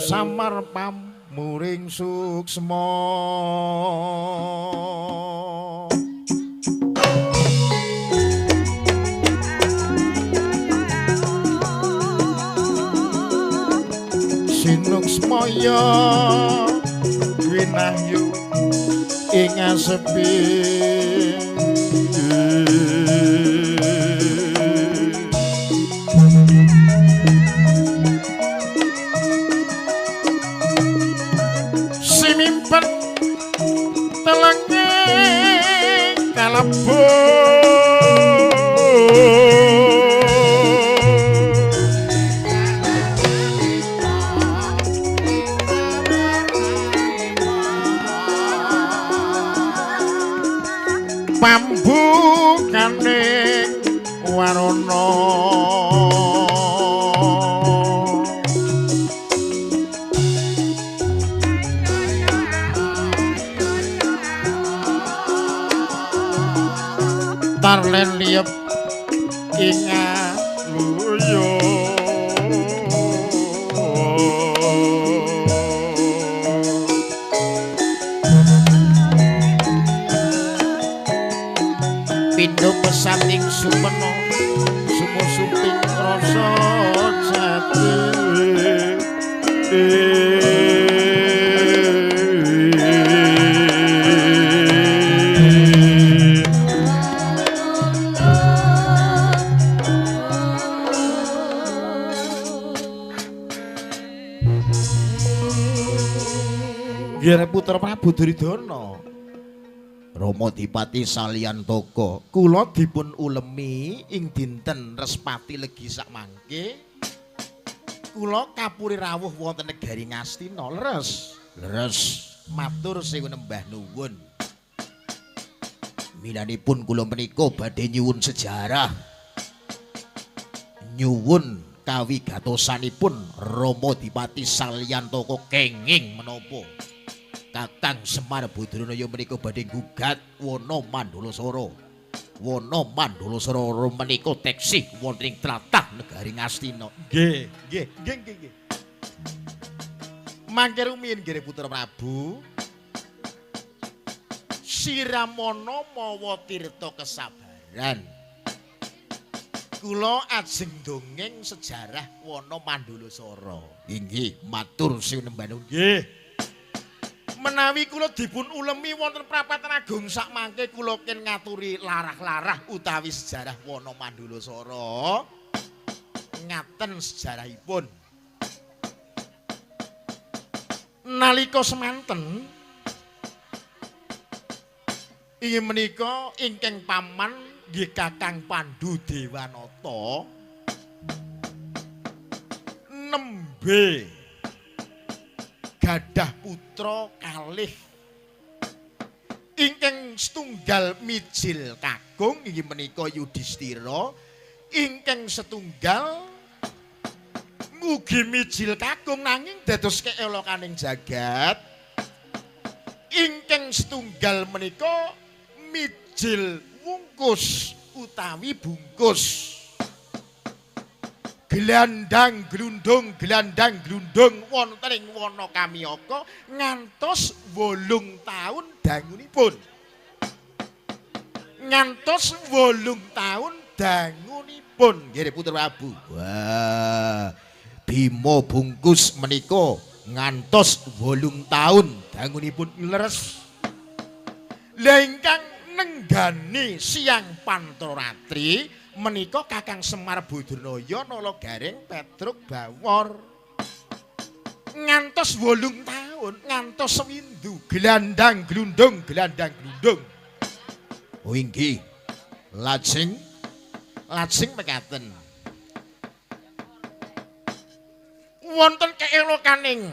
samar pamuring suksma sinuksmaya winahyu ing sepi simimpen telenge kalebu pambukane warana tarlen liep ing luyo pindho pesating sumena sumo-suping rasa jati Biar putra Prabu Duryudana Rama Dipati Salyantaka kula dipun ulemi ing dinten Respati Legi sakmangke kula kapuri rawuh wonten negari Ngastina leres matur sing nembah nuwun milanipun kula menika badhe nyuwun sejarah nyuwun kawigatosanipun Rama Dipati Salyantaka kenging menapa Kakang Semar Badranaya menika badhe gugat wana Mandalasara. Wana Mandalasara menika teksih wonten ing tlatah negari Ngastina. Nggih. Mangke rumiyin nggih Putra Prabu. Siramana mawa tirta kesabaran. Kula ajeng dongeng sejarah wana Mandalasara. Nggih, matur sinumbanu. Nggih. Menawi kula dipun ulemi wonten prapatan agung sakmangke kula ken ngaturi larah-larah utawi sejarah wana Mandalasara ngaten sejarahipun nalika semanten inggih menika ingkang paman nggih Kakang Pandhu Dewanata nembe gadah putra kalih ingkang setunggal mijil kakung inggih menika Yudhistira ingkang setunggal mugi mijil kakung nanging dados keelokaning jagat ingkang setunggal menika mijil wungkus utawi bungkus gelandang glundung wonten ing wana Kamiyaka ngantos 8 taun dangunipun. Ngantos 8 taun dangunipun. Nggih Putra Prabu. Wah. Bima bungkus menika ngantos 8 taun dangunipun leres. Lah ingkang nenggani Siang Pantaratri menika Kakang Semar Badranaya Nalagareng Petruk Bawor ngantos 8 taun ngantos sewindu gelandang glundung oh inggih lajeng mekaten wonten keelokaning